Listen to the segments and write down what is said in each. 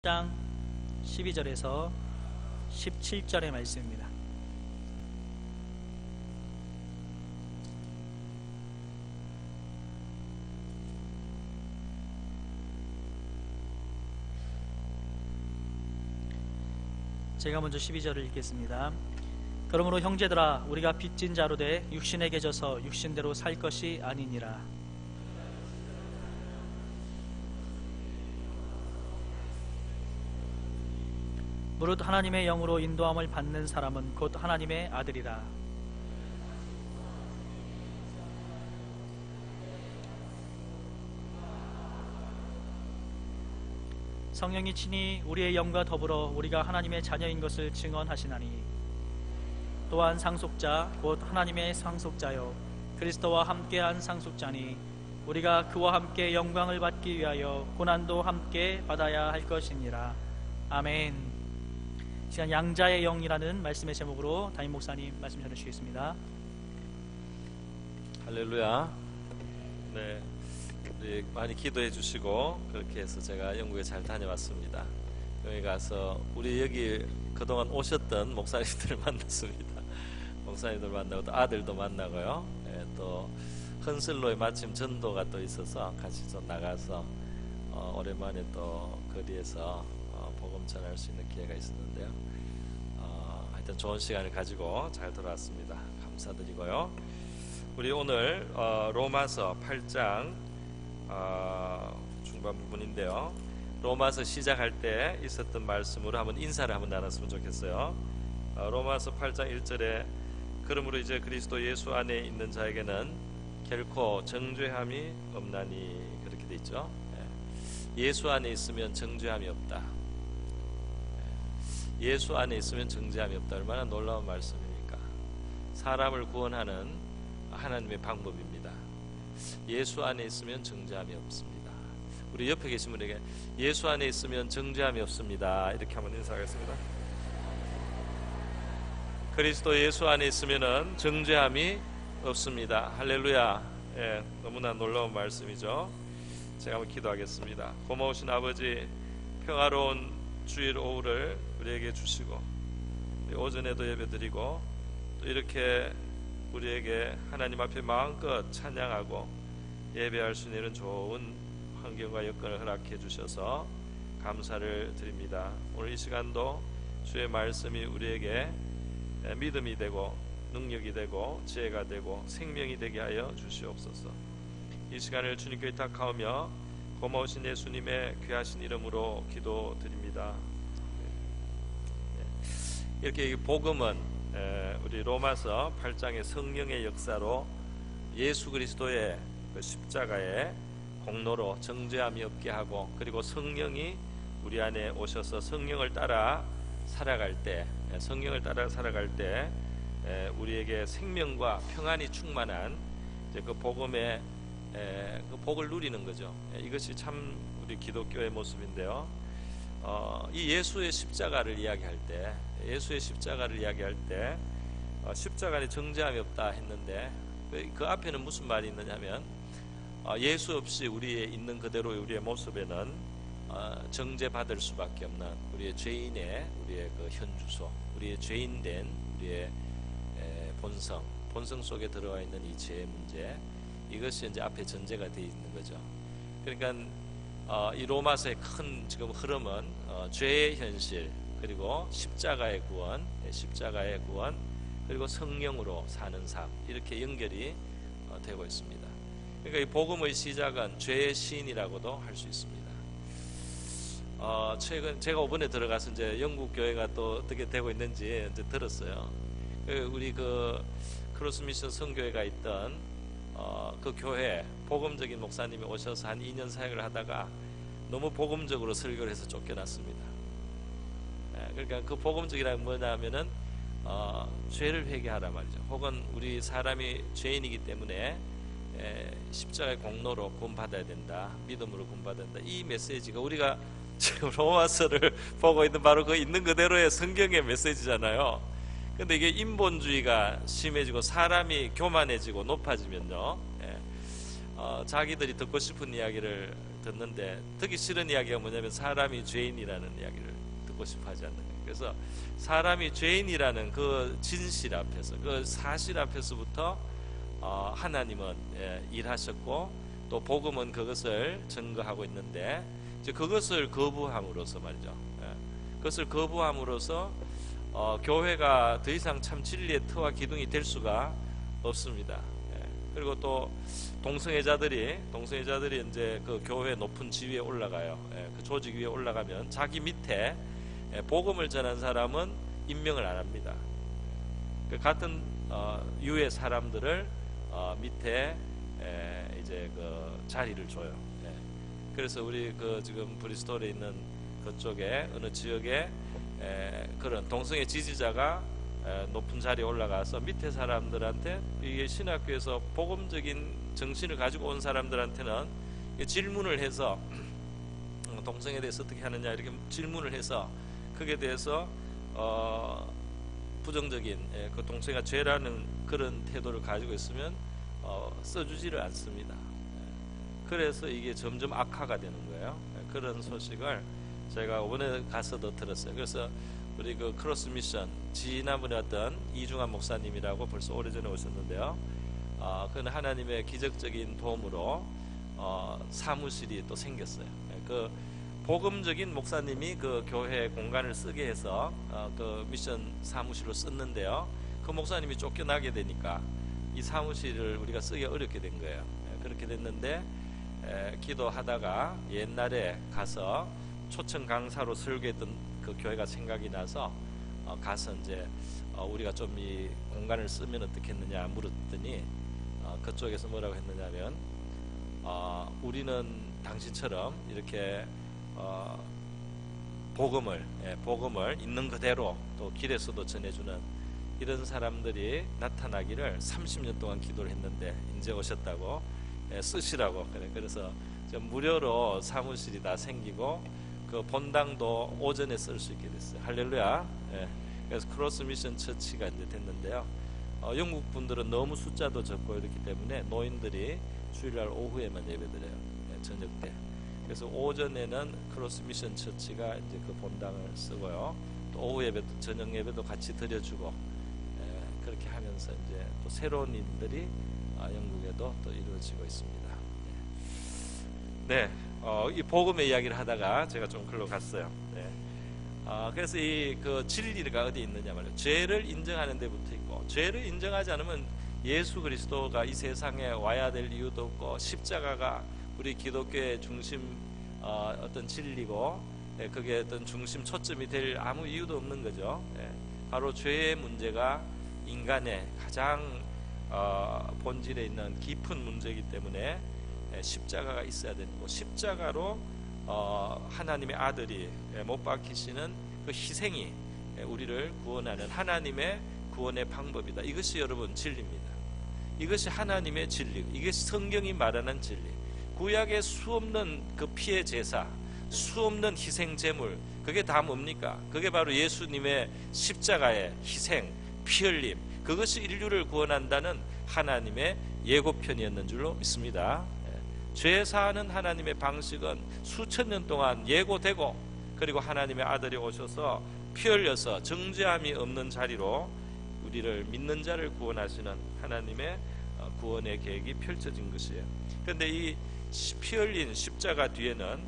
8장 12절에서 17절의 말씀입니다. 제가 먼저 12절을 읽겠습니다. 그러므로 형제들아, 우리가 빚진 자로 돼 육신에게 져서 육신대로 살 것이 아니니라. 무릇 하나님의 영으로 인도함을 받는 사람은 곧 하나님의 아들이라. 성령이 친히 우리의 영과 더불어 우리가 하나님의 자녀인 것을 증언하시나니, 또한 상속자 곧 하나님의 상속자요 그리스도와 함께한 상속자니, 우리가 그와 함께 영광을 받기 위하여 고난도 함께 받아야 할 것이니라. 아멘. 시간 양자의 영이라는 말씀의 제목으로 담임 목사님 말씀 전해주시겠습니다. 할렐루야. 네, 우리 많이 기도해 주시고 그렇게 해서 제가 영국에 잘 다녀왔습니다. 여기 가서 우리 여기 그동안 오셨던 목사님들을 만났습니다. 목사님들 만나고 또 아들도 만나고요. 또 헌슬로에 마침 전도가 또 있어서 같이 좀 나가서 오랜만에 또 거리에서 복음 전할 수 있는 기회가 있었는데요. 하여튼 좋은 시간을 가지고 잘 돌아왔습니다. 감사드리고요. 우리 오늘 로마서 8장 중반 부분인데요. 로마서 시작할 때 있었던 말씀으로 한번 인사를 한번 나눴으면 좋겠어요. 로마서 8장 1절에 그러므로 이제 그리스도 예수 안에 있는 자에게는 결코 정죄함이 없나니, 그렇게 돼 있죠. 예수 안에 있으면 정죄함이 없다. 예수 안에 있으면 정죄함이 없다. 얼마나 놀라운 말씀입니까? 사람을 구원하는 하나님의 방법입니다. 예수 안에 있으면 정죄함이 없습니다. 우리 옆에 계신 분에게 예수 안에 있으면 정죄함이 없습니다, 이렇게 한번 인사하겠습니다. 그리스도 예수 안에 있으면 정죄함이 없습니다. 할렐루야. 예, 너무나 놀라운 말씀이죠. 제가 한번 기도하겠습니다. 고마우신 아버지, 평화로운 주일 오후를 우리에게 주시고 오전에도 예배드리고 또 이렇게 우리에게 하나님 앞에 마음껏 찬양하고 예배할 수 있는 좋은 환경과 여건을 허락해 주셔서 감사를 드립니다. 오늘 이 시간도 주의 말씀이 우리에게 믿음이 되고 능력이 되고 지혜가 되고 생명이 되게 하여 주시옵소서. 이 시간을 주님께 의탁하오며 고마우신 예수님의 귀하신 이름으로 기도드립니다. 이렇게 복음은 우리 로마서 8장의 성령의 역사로 예수 그리스도의 그 십자가의 공로로 정죄함이 없게 하고, 그리고 성령이 우리 안에 오셔서 성령을 따라 살아갈 때 우리에게 생명과 평안이 충만한 이제 그 복음의 그 복을 누리는 거죠. 이것이 참 우리 기독교의 모습인데요. 이 예수의 십자가를 이야기할 때 십자가에 정죄함이 없다 했는데 그 앞에는 무슨 말이 있느냐면 예수 없이 우리의 있는 그대로의 우리의 모습에는 정죄받을 수밖에 없는 우리의 우리의 그 현주소, 우리의 죄인된 우리의 본성 속에 들어와 있는 이 죄의 문제, 이것이 이제 앞에 전제가 되어 있는 거죠. 그러니까 이 로마서의 큰 지금 흐름은 죄의 현실, 그리고 십자가의 구원, 그리고 성령으로 사는 삶, 이렇게 연결이 되고 있습니다. 그러니까 이 복음의 시작은 죄의 시인이라고도 할 수 있습니다. 최근 제가 이번에 들어가서 이제 영국 교회가 또 어떻게 되고 있는지 이제 들었어요. 우리 그 크로스 미션 선교회가 있던 그 교회 복음적인 목사님이 오셔서 한 2년 사역을 하다가 너무 복음적으로 설교를 해서 쫓겨났습니다. 그러니까 그 복음적이라는 뭐냐면은 죄를 회개하라 말이죠. 혹은 우리 사람이 죄인이기 때문에 십자가의 공로로 구원받아야 된다, 믿음으로 구원받아야 된다, 이 메시지가 우리가 지금 로마서를 보고 있는 바로 그 있는 그대로의 성경의 메시지잖아요. 근데 이게 인본주의가 심해지고 사람이 교만해지고 높아지면요, 자기들이 듣고 싶은 이야기를 듣는데 듣기 싫은 이야기가 뭐냐면 사람이 죄인이라는 이야기를 듣고 싶어 하지 않는 거예요. 그래서 사람이 죄인이라는 그 진실 앞에서, 그 사실 앞에서부터 하나님은 일하셨고 또 복음은 그것을 증거하고 있는데, 이제 그것을 거부함으로써 말이죠. 그것을 거부함으로써 교회가 더 이상 참 진리의 터와 기둥이 될 수가 없습니다. 그리고 또 동성애자들이 이제 그 교회 높은 지위에 올라가요. 그 조직 위에 올라가면 자기 밑에 복음을 전한 사람은 임명을 안 합니다. 그 같은 유의 사람들을 밑에 이제 그 자리를 줘요. 그래서 우리 그 지금 브리스톨에 있는 그쪽에 어느 지역에 그런 동성애 지지자가 높은 자리에 올라가서 밑에 사람들한테, 이게 신학교에서 복음적인 정신을 가지고 온 사람들한테는 질문을 해서 동성애에 대해서 어떻게 하느냐 이렇게 질문을 해서 그에 대해서 부정적인 그 동성애가 죄라는 그런 태도를 가지고 있으면 써주지를 않습니다. 그래서 이게 점점 악화가 되는 거예요. 그런 소식을 제가 오늘 가서도 들었어요. 그래서 우리 그 크로스 미션 지난번에 왔던 이중환 목사님이라고 벌써 오래전에 오셨는데요. 그는 하나님의 기적적인 도움으로 사무실이 또 생겼어요. 그 복음적인 목사님이 그 교회 공간을 쓰게 해서 그 미션 사무실로 썼는데요. 그 목사님이 쫓겨나게 되니까 이 사무실을 우리가 쓰기 어렵게 된 거예요. 그렇게 됐는데 기도하다가 옛날에 가서 초청 강사로 설교했던 그 교회가 생각이 나서 가서 이제 우리가 좀 이 공간을 쓰면 어떻겠느냐 물었더니 그쪽에서 뭐라고 했느냐면 우리는 당신처럼 이렇게 복음을 있는 그대로 또 길에서도 전해주는 이런 사람들이 나타나기를 30년 동안 기도를 했는데 이제 오셨다고 쓰시라고. 그래서 무료로 사무실이 다 생기고 그 본당도 오전에 쓸 수 있게 됐어요. 할렐루야. 그래서 크로스 미션 처치가 이제 됐는데요. 영국 분들은 너무 숫자도 적고 이렇기 때문에 노인들이 주일날 오후에만 예배드려요. 저녁 때. 그래서 오전에는 크로스 미션 처치가 이제 그 본당을 쓰고요. 또 오후 예배도 저녁 예배도 같이 드려주고 그렇게 하면서 이제 또 새로운 일들이 영국에도 또 이루어지고 있습니다. 네, 이 복음의 이야기를 하다가 제가 좀 글로 갔어요. 네. 그래서 이 그 진리가 어디 있느냐 말이에요. 죄를 인정하는 데부터 있고, 죄를 인정하지 않으면 예수 그리스도가 이 세상에 와야 될 이유도 없고, 십자가가 우리 기독교의 중심 어떤 진리고, 그게 어떤 중심 초점이 될 아무 이유도 없는 거죠. 바로 죄의 문제가 인간의 가장 본질에 있는 깊은 문제이기 때문에 십자가가 있어야 되는 거. 십자가로 하나님의 아들이 못 박히시는 그 희생이 우리를 구원하는 하나님의 구원의 방법이다. 이것이 여러분 진리입니다. 이것이 하나님의 진리, 이것이 성경이 말하는 진리. 구약의 수없는 그 피의 제사, 수없는 희생 제물, 그게 다 뭡니까? 그게 바로 예수님의 십자가의 희생, 피 흘림, 그것이 인류를 구원한다는 하나님의 예고편이었는 줄로 믿습니다. 죄 사하는 하나님의 방식은 수천 년 동안 예고되고, 그리고 하나님의 아들이 오셔서 피 흘려서 정죄함이 없는 자리로 우리를 믿는 자를 구원하시는 하나님의 구원의 계획이 펼쳐진 것이에요. 그런데 이 피 흘린 십자가 뒤에는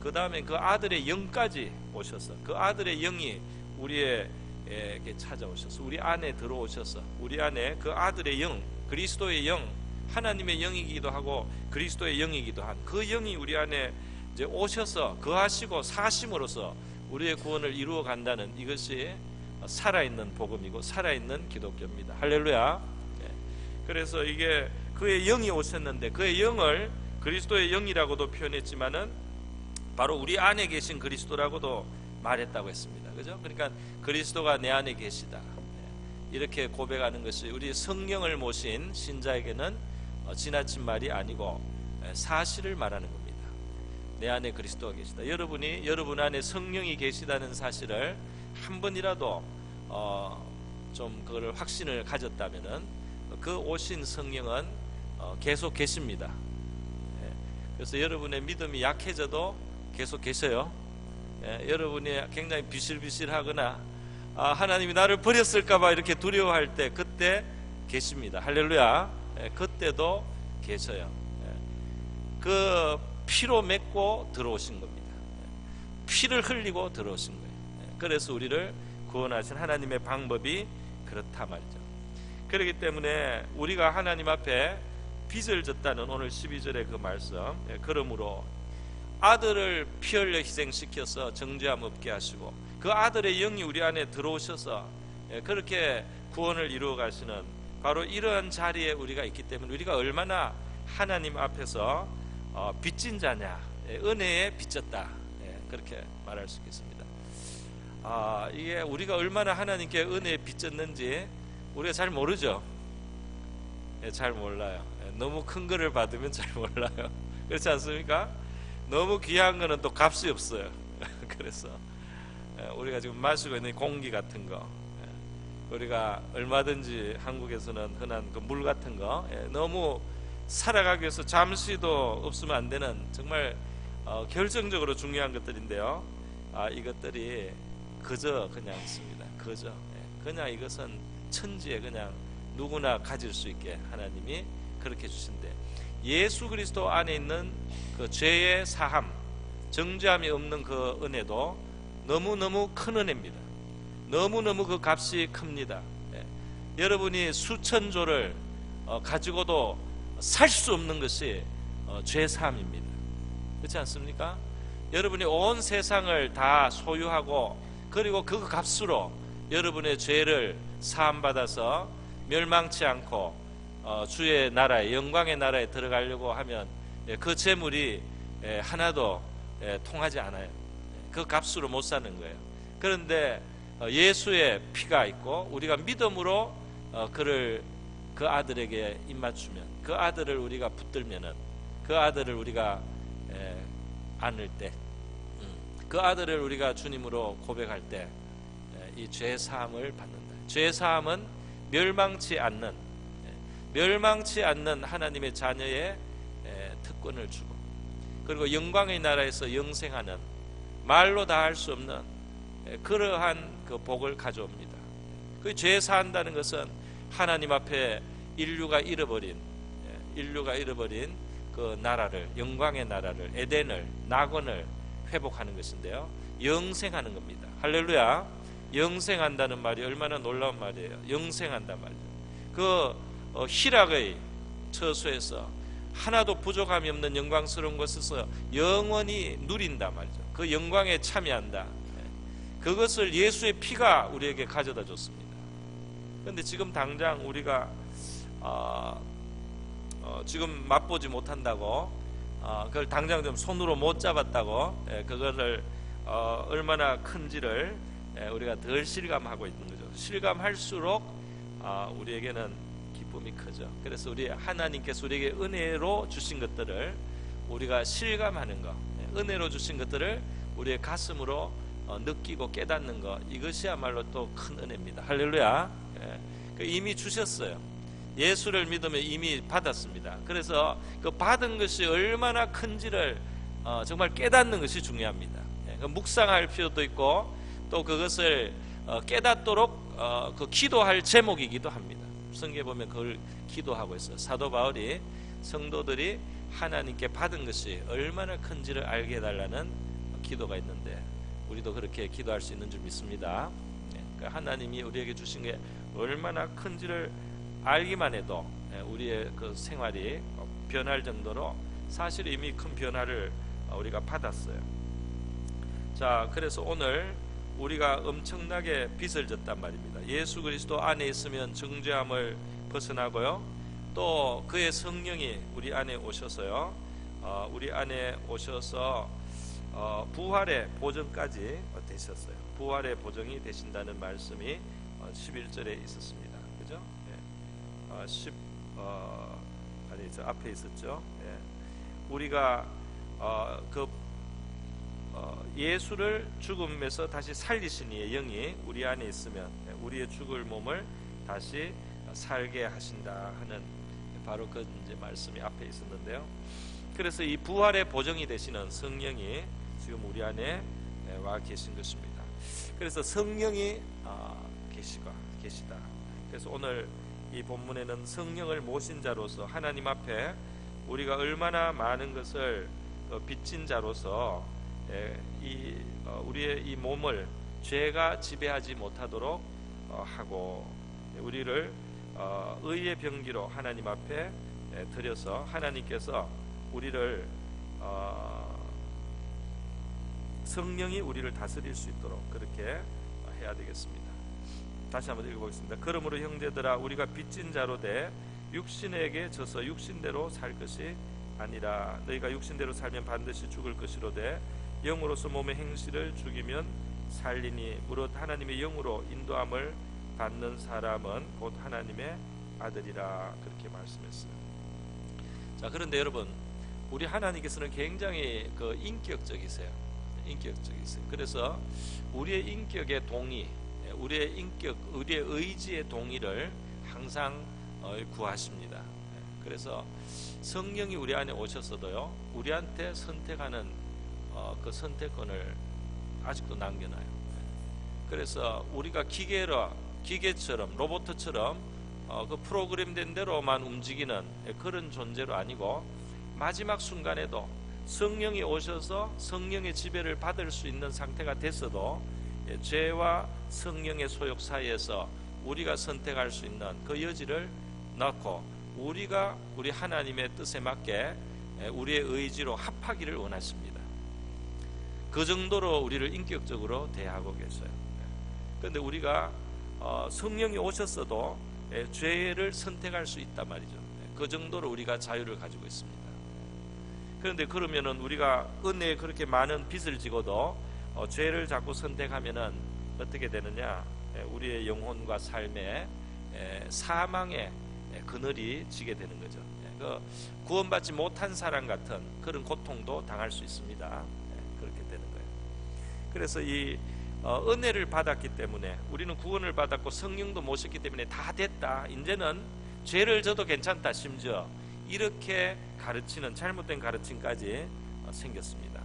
그 다음에 그 아들의 영까지 오셔서, 그 아들의 영이 우리에게 찾아오셔서 우리 안에 들어오셔서 우리 안에 그 아들의 영, 그리스도의 영, 하나님의 영이기도 하고 그리스도의 영이기도 한 그 영이 우리 안에 이제 오셔서 거하시고 사심으로써 우리의 구원을 이루어 간다는, 이것이 살아있는 복음이고 살아있는 기독교입니다. 할렐루야. 그래서 이게 그의 영이 오셨는데, 그의 영을 그리스도의 영이라고도 표현했지만은 바로 우리 안에 계신 그리스도라고도 말했다고 했습니다. 그죠? 그러니까 그리스도가 내 안에 계시다, 이렇게 고백하는 것이 우리 성령을 모신 신자에게는 지나친 말이 아니고 사실을 말하는 겁니다. 내 안에 그리스도가 계시다. 여러분 안에 성령이 계시다는 사실을 한 번이라도 좀 그걸 확신을 가졌다면은 그 오신 성령은 계속 계십니다. 그래서 여러분의 믿음이 약해져도 계속 계셔요. 여러분이 굉장히 비실비실하거나 하나님이 나를 버렸을까봐 이렇게 두려워할 때 그때 계십니다. 할렐루야. 그때도 계셔요. 그 피로 맺고 들어오신 겁니다. 피를 흘리고 들어오신 거예요. 그래서 우리를 구원하신 하나님의 방법이 그렇다 말이죠. 그렇기 때문에 우리가 하나님 앞에 빚을 졌다는 오늘 12절의 그 말씀, 그러므로 아들을 피 흘려 희생시켜서 정죄함 없게 하시고 그 아들의 영이 우리 안에 들어오셔서 그렇게 구원을 이루어 가시는 바로 이러한 자리에 우리가 있기 때문에 우리가 얼마나 하나님 앞에서 빚진 자냐, 은혜에 빚졌다, 그렇게 말할 수 있겠습니다. 이게 우리가 얼마나 하나님께 은혜에 빚졌는지 우리가 잘 모르죠. 잘 몰라요. 너무 큰 거를 받으면 잘 몰라요. 그렇지 않습니까? 너무 귀한 거는 또 값이 없어요. 그래서 우리가 지금 마시고 있는 공기 같은 거, 우리가 얼마든지 한국에서는 흔한 그 물 같은 거, 너무 살아가기 위해서 잠시도 없으면 안 되는 정말 결정적으로 중요한 것들인데요. 이것들이 그저 그냥 있습니다. 그저 그냥 이것은 천지에 그냥 누구나 가질 수 있게 하나님이 그렇게 주신대. 예수 그리스도 안에 있는 그 죄의 사함, 정죄함이 없는 그 은혜도 너무너무 큰 은혜입니다. 너무너무 그 값이 큽니다. 여러분이 수천조를 가지고도 살 수 없는 것이 죄 사함입니다. 그렇지 않습니까? 여러분이 온 세상을 다 소유하고 그리고 그 값으로 여러분의 죄를 사함받아서 멸망치 않고 주의 나라에, 영광의 나라에 들어가려고 하면 그 재물이 하나도 통하지 않아요. 그 값으로 못 사는 거예요. 그런데 예수의 피가 있고 우리가 믿음으로 그를 그 아들에게 입맞추면, 그 아들을 우리가 붙들면은, 그 아들을 우리가 안을 때, 그 아들을 우리가 주님으로 고백할 때 이 죄 사함을 받는다. 죄 사함은 멸망치 않는 하나님의 자녀의 특권을 주고, 그리고 영광의 나라에서 영생하는, 말로 다 할 수 없는 그러한 그 복을 가져옵니다. 그 죄 사한다는 것은 하나님 앞에 인류가 잃어버린 그 나라를, 영광의 나라를, 에덴을, 낙원을 회복하는 것인데요, 영생하는 겁니다. 할렐루야. 영생한다는 말이 얼마나 놀라운 말이에요. 영생한단 말이죠. 그 희락의 처소에서 하나도 부족함이 없는 영광스러운 곳에서 영원히 누린단 말이죠. 그 영광에 참여한다. 그것을 예수의 피가 우리에게 가져다 줬습니다. 그런데 지금 당장 우리가 지금 맛보지 못한다고, 그걸 당장 좀 손으로 못 잡았다고, 그거를 얼마나 큰지를 우리가 덜 실감하고 있는 거죠. 실감할수록 우리에게는 기쁨이 크죠. 그래서 우리 하나님께서 우리에게 은혜로 주신 것들을 우리가 실감하는 것, 은혜로 주신 것들을 우리의 가슴으로 느끼고 깨닫는 것, 이것이야말로 또 큰 은혜입니다. 할렐루야. 이미 주셨어요. 예수를 믿으면 이미 받았습니다. 그래서 그 받은 것이 얼마나 큰지를 정말 깨닫는 것이 중요합니다. 묵상할 필요도 있고, 또 그것을 깨닫도록 그 기도할 제목이기도 합니다. 성경에 보면 그걸 기도하고 있어요. 사도 바울이 성도들이 하나님께 받은 것이 얼마나 큰지를 알게 해달라는 기도가 있는데, 우리도 그렇게 기도할 수 있는 줄 믿습니다. 그러니까 하나님이 우리에게 주신 게 얼마나 큰지를 알기만 해도 우리의 그 생활이 변할 정도로 사실 이미 큰 변화를 우리가 받았어요. 자, 그래서 오늘 우리가 엄청나게 빚을 졌단 말입니다. 예수 그리스도 안에 있으면 정죄함을 벗어나고요, 또 그의 성령이 우리 안에 오셔서요, 우리 안에 오셔서 부활의 보증까지 되셨어요. 부활의 보증이 되신다는 말씀이 11절에 있었습니다. 그죠? 아니, 저 앞에 있었죠. 우리가 예수를 죽음에서 다시 살리신 이의 영이 우리 안에 있으면 우리의 죽을 몸을 다시 살게 하신다 하는 바로 그 이제 말씀이 앞에 있었는데요. 그래서 이 부활의 보정이 되시는 성령이 지금 우리 안에 와 계신 것입니다. 그래서 성령이 계시다. 그래서 오늘 이 본문에는 성령을 모신 자로서 하나님 앞에 우리가 얼마나 많은 것을 빚진 자로서 우리의 이 몸을 죄가 지배하지 못하도록 하고 우리를 의의 병기로 하나님 앞에 드려서 하나님께서 우리를 성령이 우리를 다스릴 수 있도록 그렇게 해야 되겠습니다. 다시 한번 읽어보겠습니다. 그러므로 형제들아 우리가 빚진 자로 돼 육신에게 져서 육신대로 살 것이 아니라 너희가 육신대로 살면 반드시 죽을 것이로되 영으로서 몸의 행실을 죽이면 살리니 무릇 하나님의 영으로 인도함을 받는 사람은 곧 하나님의 아들이라 그렇게 말씀했어요. 자, 그런데 여러분 우리 하나님께서는 굉장히 인격적이세요. 그래서 우리의 인격의 동의, 우리의 의지의 동의를 항상 구하십니다. 그래서 성령이 우리 안에 오셨어도요 우리한테 선택하는 그 선택권을 아직도 남겨놔요. 그래서 우리가 기계처럼 로봇처럼 그 프로그램된 대로만 움직이는 그런 존재로 아니고 마지막 순간에도 성령이 오셔서 성령의 지배를 받을 수 있는 상태가 됐어도 죄와 성령의 소욕 사이에서 우리가 선택할 수 있는 그 여지를 넣고 우리가 우리 하나님의 뜻에 맞게 우리의 의지로 합하기를 원하십니다. 그 정도로 우리를 인격적으로 대하고 계세요. 그런데 우리가 성령이 오셨어도 죄를 선택할 수 있단 말이죠. 그 정도로 우리가 자유를 가지고 있습니다. 그런데 그러면은 우리가 은혜에 그렇게 많은 빚을 지고도 죄를 자꾸 선택하면은 어떻게 되느냐? 우리의 영혼과 삶에 사망의 그늘이 지게 되는 거죠. 구원받지 못한 사람 같은 그런 고통도 당할 수 있습니다. 그렇게 되는 거예요. 그래서 이 은혜를 받았기 때문에 우리는 구원을 받았고 성령도 모셨기 때문에 다 됐다. 이제는 죄를 져도 괜찮다. 심지어 이렇게 가르치는 잘못된 가르침까지 생겼습니다.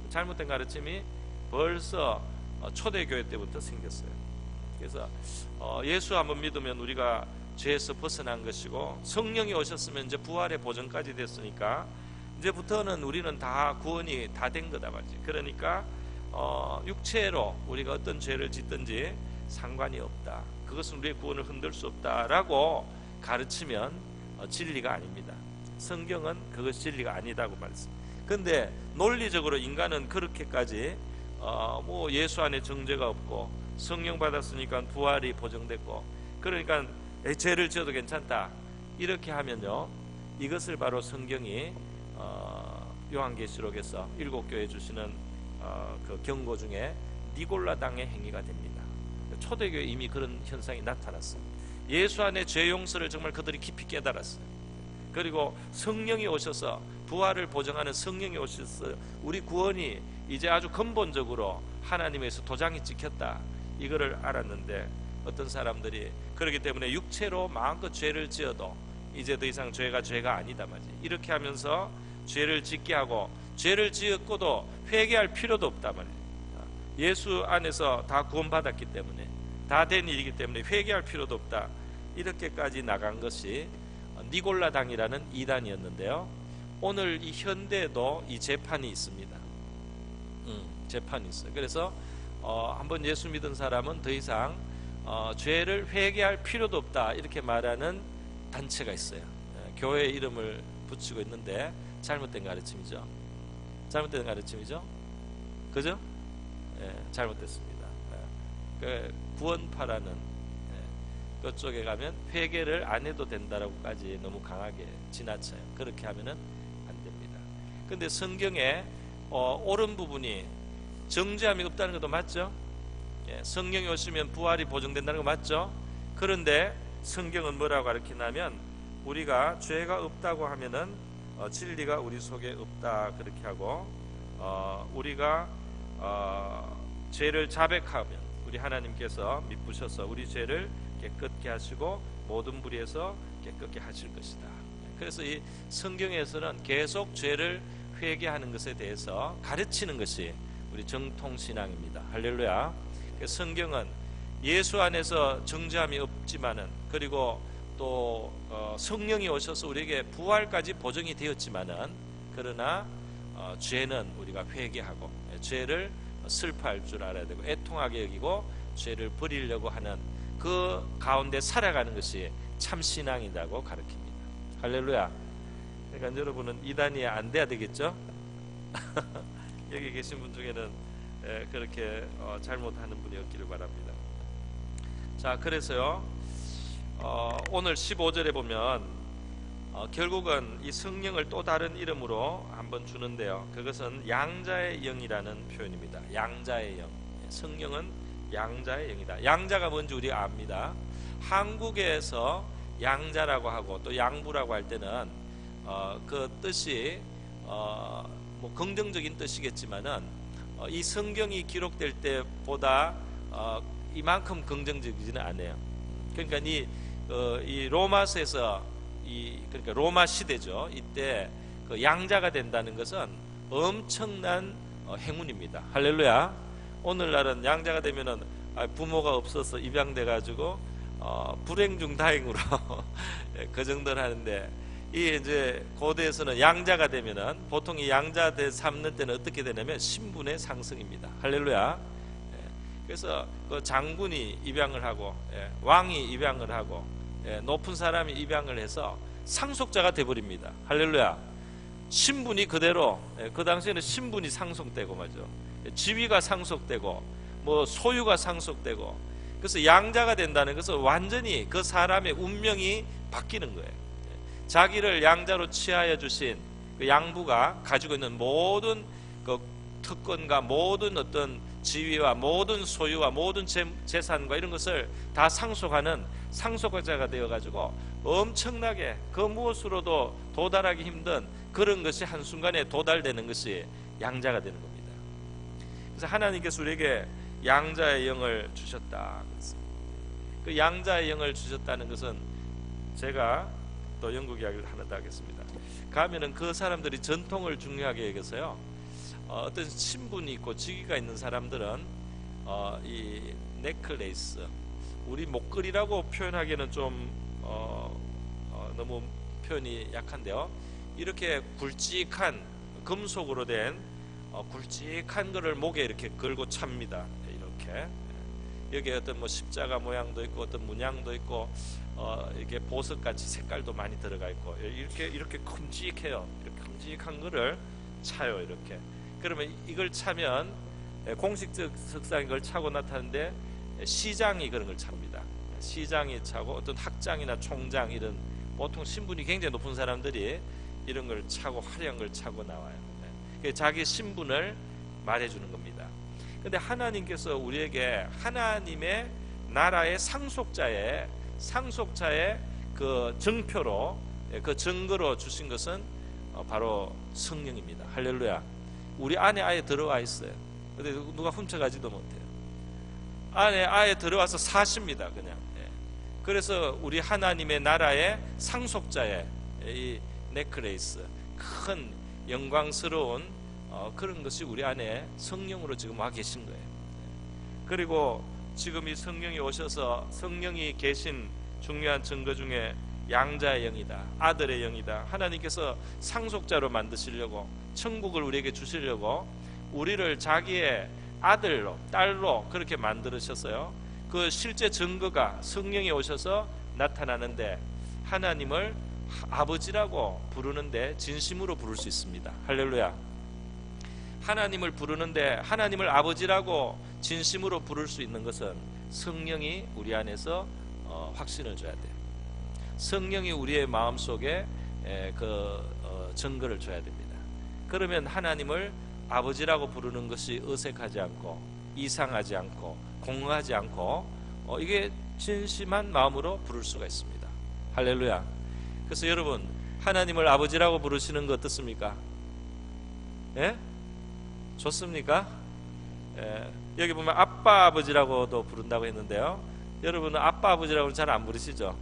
잘못된 가르침이 벌써 초대교회 때부터 생겼어요. 그래서 예수 한번 믿으면 우리가 죄에서 벗어난 것이고 성령이 오셨으면 이제 부활의 보전까지 됐으니까 이제부터는 우리는 다 구원이 다 된 거다 말이지. 그러니까 육체로 우리가 어떤 죄를 짓든지 상관이 없다. 그것은 우리의 구원을 흔들 수 없다라고 가르치면 진리가 아닙니다. 성경은 그것이 진리가 아니다고 말했습니다. 그런데 논리적으로 인간은 그렇게까지 뭐 예수 안에 정죄가 없고 성령 받았으니까 부활이 보정됐고 그러니까 죄를 지어도 괜찮다 이렇게 하면요 이것을 바로 성경이 요한계시록에서 7교회 주시는 그 경고 중에 니골라당의 행위가 됩니다. 초대교회 이미 그런 현상이 나타났어요. 예수 안에 죄 용서를 정말 그들이 깊이 깨달았어요. 그리고 성령이 오셔서 부활을 보정하는 성령이 오셔서 우리 구원이 이제 아주 근본적으로 하나님에서 도장이 찍혔다 이거를 알았는데 어떤 사람들이 그렇기 때문에 육체로 마음껏 죄를 지어도 이제 더 이상 죄가 아니다 말이지. 이렇게 하면서 죄를 짓게 하고 죄를 지었고도 회개할 필요도 없다 말이지. 예수 안에서 다 구원받았기 때문에 다 된 일이기 때문에 회개할 필요도 없다. 이렇게까지 나간 것이 니골라당이라는 이단이었는데요. 오늘 이 현대에도 이 재판이 있습니다. 재판이 있어요. 그래서 한번 예수 믿은 사람은 더 이상 죄를 회개할 필요도 없다 이렇게 말하는 단체가 있어요. 교회 이름을 붙이고 있는데 잘못된 가르침이죠. 잘못된 가르침이죠. 그죠? 잘못됐습니다. 구원파라는 그쪽에 가면 회개를 안 해도 된다라고까지 너무 강하게 지나쳐요. 그렇게 하면은 안 됩니다. 근데 성경에 옳은 부분이 정죄함이 없다는 것도 맞죠? 성령이 오시면 부활이 보증된다는 거 맞죠? 그런데 성경은 뭐라고 가르치냐면 우리가 죄가 없다고 하면은 진리가 우리 속에 없다 그렇게 하고 우리가 죄를 자백하면 우리 하나님께서 미쁘셔서 우리 죄를 깨끗게 하시고 모든 불의에서 깨끗게 하실 것이다. 그래서 이 성경에서는 계속 죄를 회개하는 것에 대해서 가르치는 것이 우리 정통신앙입니다. 할렐루야. 성경은 예수 안에서 정죄함이 없지만은, 그리고 또 성령이 오셔서 우리에게 부활까지 보증이 되었지만은, 그러나 죄는 우리가 회개하고 죄를 슬퍼할 줄 알아야 되고 애통하게 여기고 죄를 버리려고 하는 그 가운데 살아가는 것이 참 신앙이라고 가르칩니다. 할렐루야. 그러니까 여러분은 이단이 안 돼야 되겠죠? 여기 계신 분 중에는 그렇게 잘못하는 분이 없기를 바랍니다. 자, 그래서요, 오늘 15절에 보면 결국은 이 성령을 또 다른 이름으로 한번 주는데요, 그것은 양자의 영이라는 표현입니다. 양자의 영. 성령은 양자의 영이다. 양자가 뭔지 우리 압니다. 한국에서 양자라고 하고 또 양부라고 할 때는 그 뜻이 뭐 긍정적인 뜻이겠지만은 이 성경이 기록될 때보다 이만큼 긍정적이지는 않아요. 그러니까 이 로마서에서 그러니까 로마 시대죠. 이때 그 양자가 된다는 것은 엄청난 행운입니다. 할렐루야. 오늘날은 양자가 되면은 부모가 없어서 입양돼 가지고 불행 중 다행으로 그 정도는 하는데, 이 이제 고대에서는 양자가 되면은 보통 이 양자 삼는 때는 어떻게 되냐면 신분의 상승입니다. 할렐루야. 그래서 그 장군이 입양을 하고 왕이 입양을 하고 높은 사람이 입양을 해서 상속자가 돼버립니다. 할렐루야. 신분이 그대로, 그 당시에는 신분이 상속되고 말이죠. 지위가 상속되고 뭐 소유가 상속되고, 그래서 양자가 된다는 것은 완전히 그 사람의 운명이 바뀌는 거예요. 자기를 양자로 취하여 주신 그 양부가 가지고 있는 모든 그 특권과 모든 어떤 지위와 모든 소유와 모든 재산과 이런 것을 다 상속하는 상속자가 되어가지고 엄청나게 그 무엇으로도 도달하기 힘든 그런 것이 한순간에 도달되는 것이 양자가 되는 겁니다. 그래서 하나님께서 우리에게 양자의 영을 주셨다. 그 양자의 영을 주셨다는 것은 제가 또 영국 이야기를 하나 더 하겠습니다. 가면은 그 사람들이 전통을 중요하게 여겨서요, 어떤 신분이 있고 직위가 있는 사람들은 이 넥클레이스, 우리 목걸이라고 표현하기에는 좀 너무 표현이 약한데요, 이렇게 굵직한 금속으로 된 굵직한 거를 목에 이렇게 걸고 찹니다. 이렇게 여기에 어떤 뭐 십자가 모양도 있고 어떤 문양도 있고 이게 보석같이 색깔도 많이 들어가 있고 이렇게 큼직해요. 이렇게 큼직한 거를 차요. 이렇게. 그러면 이걸 차면 공식적 석상이 그걸 차고 나타나는데 시장이 그런 걸 찹니다. 시장이 차고 어떤 학장이나 총장, 이런 보통 신분이 굉장히 높은 사람들이 이런 걸 차고 화려한 걸 차고 나와요. 자기 신분을 말해주는 겁니다. 근데 하나님께서 우리에게 하나님의 나라의 상속자의 그 증표로, 그 증거로 주신 것은 바로 성령입니다. 할렐루야. 우리 안에 아예 들어와 있어요. 근데 누가 훔쳐가지도 못해요. 안에 아예 들어와서 사십니다. 그냥. 그래서 우리 하나님의 나라의 상속자의 이 넥클레이스, 큰 영광스러운 그런 것이 우리 안에 성령으로 지금 와 계신 거예요. 그리고 지금 이 성령이 오셔서 성령이 계신 중요한 증거 중에 양자의 영이다, 아들의 영이다. 하나님께서 상속자로 만드시려고, 천국을 우리에게 주시려고 우리를 자기의 아들로, 딸로 그렇게 만들으셨어요. 그 실제 증거가 성령이 오셔서 나타나는데, 하나님을 아버지라고 부르는데 진심으로 부를 수 있습니다. 할렐루야. 하나님을 부르는데 하나님을 아버지라고 진심으로 부를 수 있는 것은 성령이 우리 안에서 확신을 줘야 돼요. 성령이 우리의 마음속에 증거를 줘야 됩니다. 그러면 하나님을 아버지라고 부르는 것이 어색하지 않고 이상하지 않고 공허하지 않고 이게 진심한 마음으로 부를 수가 있습니다. 할렐루야. 그래서 여러분, 하나님을 아버지라고 부르시는 거 어떻습니까? 예? 좋습니까? 예. 여기 보면 아빠 아버지라고도 부른다고 했는데요, 여러분은 아빠 아버지라고는 잘 안 부르시죠?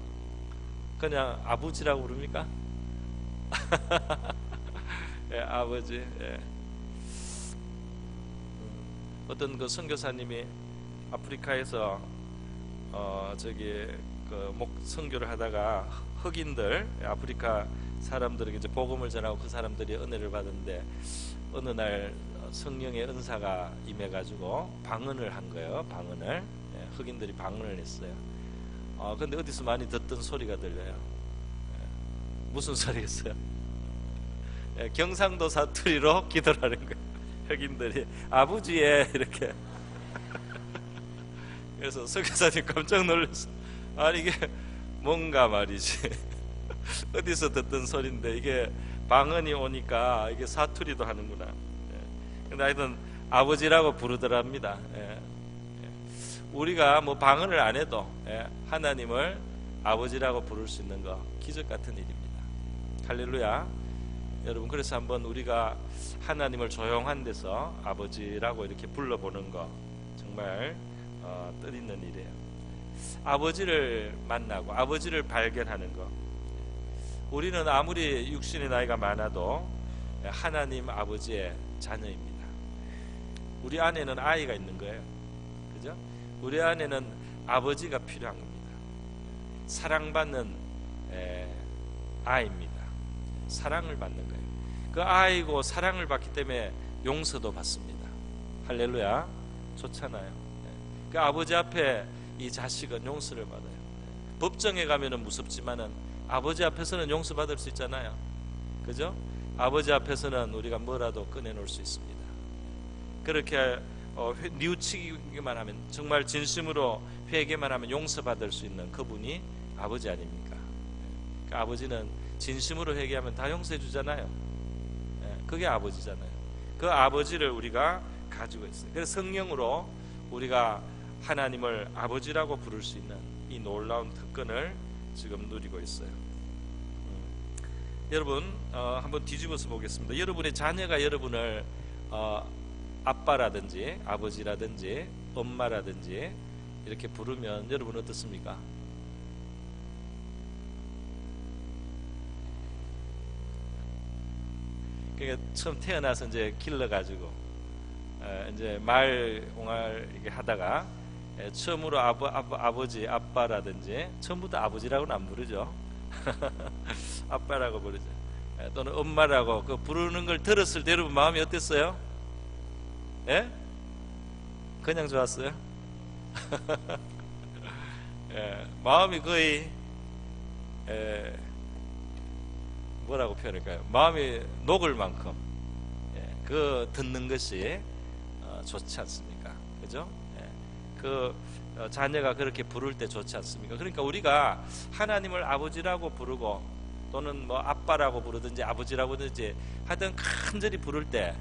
그냥 아버지라고 부릅니까? 예, 아버지. 예. 어떤 그 선교사님이 아프리카에서 저기 그 선교를 하다가 흑인들, 아프리카 사람들에게 이제 복음을 전하고 그 사람들이 은혜를 받는데 어느 날 성령의 은사가 임해가지고 방언을 한 거예요. 방언을. 예, 흑인들이 방언을 했어요. 근데 어디서 많이 듣던 소리가 들려요. 예, 무슨 소리였어요? 예, 경상도 사투리로 기도를 하는 거예요. 흑인들이 아버지에 이렇게. 그래서 선교사님 깜짝 놀랐어. 아니 이게 뭔가 말이지. 어디서 듣던 소리인데 이게 방언이 오니까 이게 사투리도 하는구나. 예. 근데 하여튼 아버지라고 부르더랍니다. 예. 예. 우리가 뭐 방언을 안 해도 하나님을 아버지라고 부를 수 있는 거 기적 같은 일입니다. 할렐루야. 여러분, 그래서 한번 우리가 하나님을 조용한 데서 아버지라고 이렇게 불러보는 거 정말 뜻있는 일이에요. 아버지를 만나고 아버지를 발견하는 거. 우리는 아무리 육신의 나이가 많아도 하나님 아버지의 자녀입니다. 우리 안에는 아이가 있는 거예요. 그죠? 우리 안에는 아버지가 필요한 겁니다. 사랑받는 아이입니다. 사랑을 받는 거예요. 그 아이고 사랑을 받기 때문에 용서도 받습니다. 할렐루야. 좋잖아요. 그 아버지 앞에 이 자식은 용서를 받아요. 법정에 가면은 무섭지만은 아버지 앞에서는 용서받을 수 있잖아요. 그죠? 아버지 앞에서는 우리가 뭐라도 꺼내놓을 수 있습니다. 그렇게 뉘우치기만 하면, 정말 진심으로 회개만 하면 용서받을 수 있는 그분이 아버지 아닙니까? 그 아버지는 진심으로 회개하면 다 용서해 주잖아요. 그게 아버지잖아요. 그 아버지를 우리가 가지고 있어요. 그래서 성령으로 우리가 하나님을 아버지라고 부를 수 있는 이 놀라운 특권을 지금 누리고 있어요. 여러분, 한번 뒤집어서 보겠습니다. 여러분의 자녀가 여러분을 아빠라든지 아버지라든지 엄마라든지 이렇게 부르면 여러분 어떻습니까? 그러니까 처음 태어나서 이제 길러가지고 이제 옹알 이렇게 하다가 처음으로 아버지, 아빠라든지, 처음부터 아버지라고는 안 부르죠. 아빠라고 부르죠. 또는 엄마라고 그 부르는 걸 들었을 때 여러분 마음이 어땠어요? 예? 그냥 좋았어요? 마음이 거의 뭐라고 표현할까요? 마음이 녹을 만큼 그 듣는 것이 좋지 않습니까? 그죠? 그 자녀가 그렇게 부를 때 좋지 않습니까? 그러니까 우리가 하나님을 아버지라고 부르고 또는 뭐 아빠라고 부르든지 아버지라고 하든지 하여튼 간절히 부를 때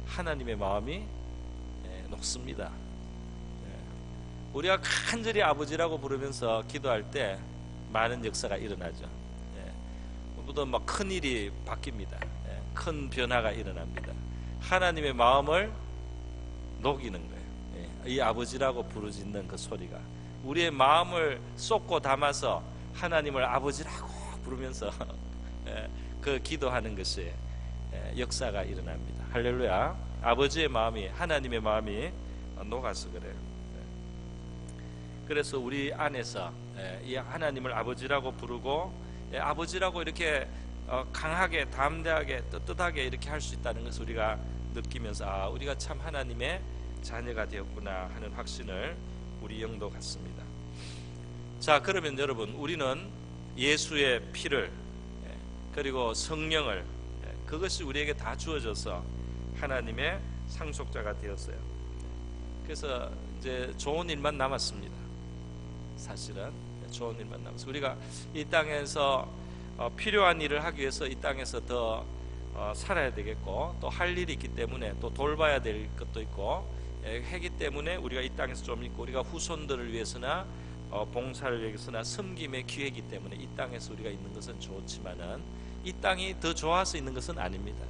하나님의 마음이 녹습니다. 우리가 간절히 아버지라고 부르면서 기도할 때 많은 역사가 일어나죠. 모든 막 큰 일이 바뀝니다. 큰 변화가 일어납니다. 하나님의 마음을 녹이는 거예요. 이 아버지라고 부르짖는 그 소리가 우리의 마음을 쏟고 담아서 하나님을 아버지라고 부르면서 그 기도하는 것이 역사가 일어납니다. 할렐루야. 아버지의 마음이, 하나님의 마음이 녹아서 그래요. 그래서 우리 안에서 이 하나님을 아버지라고 부르고 아버지라고 이렇게 강하게, 담대하게, 떳떳하게 이렇게 할 수 있다는 것을 우리가 느끼면서 우리가 참 하나님의 자녀가 되었구나 하는 확신을 우리 영도 갖습니다. 자, 그러면 여러분, 우리는 예수의 피를 그리고 성령을, 그것이 우리에게 다 주어져서 하나님의 상속자가 되었어요. 그래서 이제 좋은 일만 남았습니다. 사실은 좋은 일만 남았어요. 우리가 이 땅에서 필요한 일을 하기 위해서 이 땅에서 더 살아야 되겠고, 또 할 일이 있기 때문에 또 돌봐야 될 것도 있고 하기 때문에 우리가 이 땅에서 좀 있고, 우리가 후손들을 위해서나 봉사를 위해서나 섬김의 기회이기 때문에 이 땅에서 우리가 있는 것은 좋지만은 이 땅이 더 좋아서 있는 것은 아닙니다.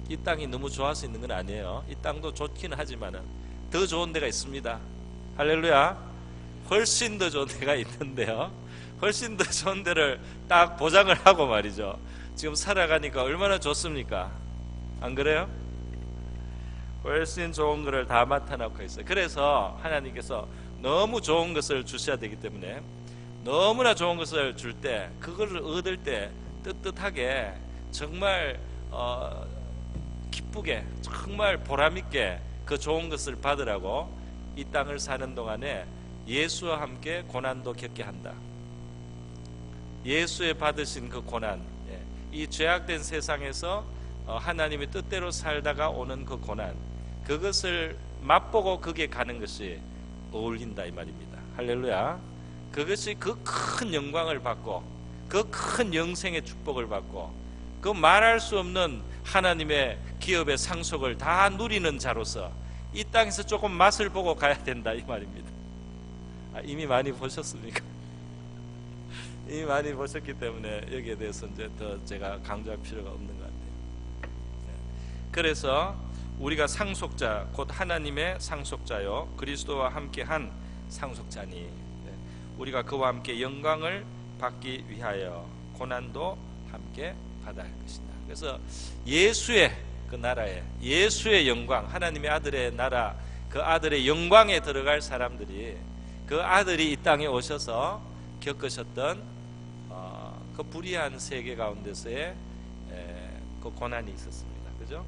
이 땅이 너무 좋아서 있는 건 아니에요. 이 땅도 좋기는 하지만은 더 좋은 데가 있습니다. 할렐루야. 훨씬 더 좋은 데가 있는데요, 훨씬 더 좋은 데를 딱 보장을 하고 말이죠. 지금 살아가니까 얼마나 좋습니까? 안 그래요? 훨씬 좋은 것을 다 맡아놓고 있어요. 그래서 하나님께서 너무 좋은 것을 주셔야 되기 때문에 너무나 좋은 것을 줄 때, 그걸 얻을 때 뜨뜻하게 정말 기쁘게, 정말 보람있게 그 좋은 것을 받으라고 이 땅을 사는 동안에 예수와 함께 고난도 겪게 한다. 예수의 받으신 그 고난, 이 죄악된 세상에서 하나님의 뜻대로 살다가 오는 그 고난, 그것을 맛보고 거기에 가는 것이 어울린다 이 말입니다. 할렐루야. 그것이 그 큰 영광을 받고 그 큰 영생의 축복을 받고 그 말할 수 없는 하나님의 기업의 상속을 다 누리는 자로서 이 땅에서 조금 맛을 보고 가야 된다 이 말입니다. 이미 많이 보셨습니까? 이미 많이 보셨기 때문에 여기에 대해서 이제 더 제가 강조할 필요가 없는 것 같아요. 그래서 우리가 상속자, 곧 하나님의 상속자요 그리스도와 함께한 상속자니, 우리가 그와 함께 영광을 받기 위하여 고난도 함께 받아야 할 것이다. 그래서 예수의 그 나라에, 예수의 영광, 하나님의 아들의 나라, 그 아들의 영광에 들어갈 사람들이, 그 아들이 이 땅에 오셔서 겪으셨던 그 불의한 세계 가운데서의 그 고난이 있었습니다. 그죠?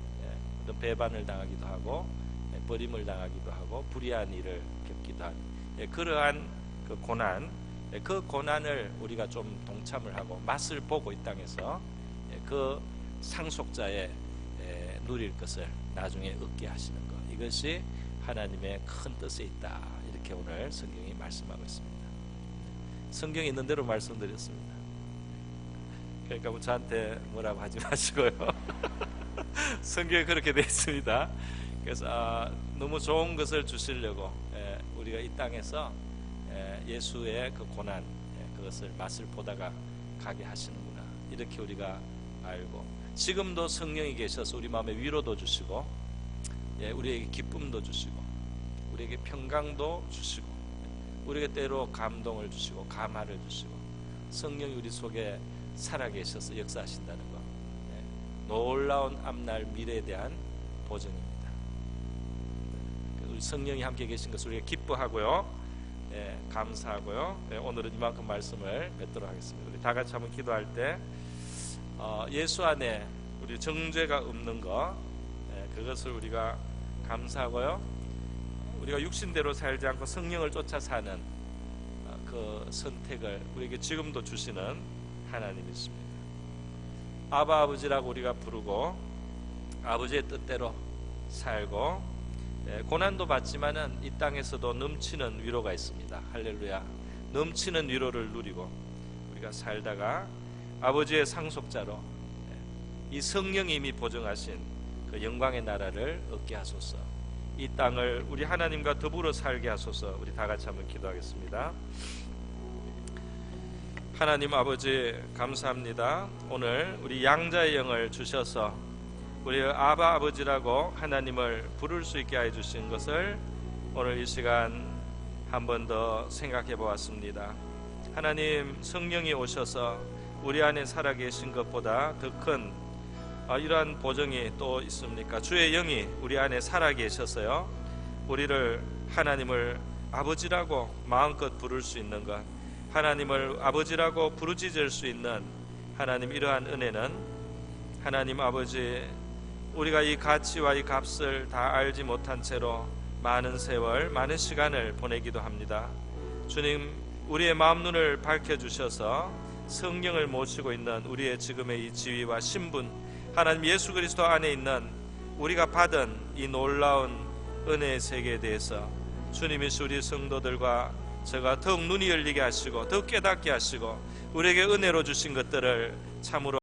어떤 배반을 당하기도 하고 버림을 당하기도 하고 불의한 일을 겪기도 한 그러한 그 고난, 그 고난을 우리가 좀 동참을 하고 맛을 보고 이 땅에서 그 상속자의 누릴 것을 나중에 얻게 하시는 것, 이것이 하나님의 큰 뜻에 있다. 이렇게 오늘 성경이 말씀하고 있습니다. 성경에 있는 대로 말씀드렸습니다. 그러니까 뭐 저한테 뭐라고 하지 마시고요. 성경에 그렇게 되어 있습니다. 그래서 너무 좋은 것을 주시려고 우리가 이 땅에서 예수의 그 고난, 그것을 맛을 보다가 가게 하시는구나, 이렇게 우리가 알고, 지금도 성령이 계셔서 우리 마음에 위로도 주시고 우리에게 기쁨도 주시고 우리에게 평강도 주시고 우리에게 때로 감동을 주시고 감화를 주시고 성령이 우리 속에 살아계셔서 역사하신다는 것, 놀라운 앞날 미래에 대한 보증입니다. 우리 성령이 함께 계신 것을 우리가 기뻐하고요, 감사하고요. 오늘은 이만큼 말씀을 뵙도록 하겠습니다. 우리 다 같이 한번 기도할 때 예수 안에 우리 정죄가 없는 것, 그것을 우리가 감사하고요, 우리가 육신대로 살지 않고 성령을 쫓아 사는 그 선택을 우리에게 지금도 주시는 하나님이십니다. 아바 아버지라고 우리가 부르고 아버지의 뜻대로 살고 고난도 받지만은 이 땅에서도 넘치는 위로가 있습니다. 할렐루야. 넘치는 위로를 누리고 우리가 살다가 아버지의 상속자로 이 성령이 이미 보증하신 그 영광의 나라를 얻게 하소서. 이 땅을 우리 하나님과 더불어 살게 하소서. 우리 다 같이 한번 기도하겠습니다. 하나님 아버지 감사합니다. 오늘 우리 양자의 영을 주셔서 우리 아바 아버지라고 하나님을 부를 수 있게 해 주신 것을 오늘 이 시간 한 번 더 생각해 보았습니다. 하나님 성령이 오셔서 우리 안에 살아계신 것보다 더 큰 이러한 보증이 또 있습니까? 주의 영이 우리 안에 살아계셔서요, 우리를 하나님을 아버지라고 마음껏 부를 수 있는 것, 하나님을 아버지라고 부르짖을 수 있는 하나님, 이러한 은혜는 하나님 아버지, 우리가 이 가치와 이 값을 다 알지 못한 채로 많은 세월, 많은 시간을 보내기도 합니다. 주님, 우리의 마음 눈을 밝혀주셔서 성령을 모시고 있는 우리의 지금의 이 지위와 신분, 하나님 예수 그리스도 안에 있는 우리가 받은 이 놀라운 은혜의 세계에 대해서 주님이 우리 성도들과 제가 더욱 눈이 열리게 하시고 더욱 깨닫게 하시고 우리에게 은혜로 주신 것들을 참으로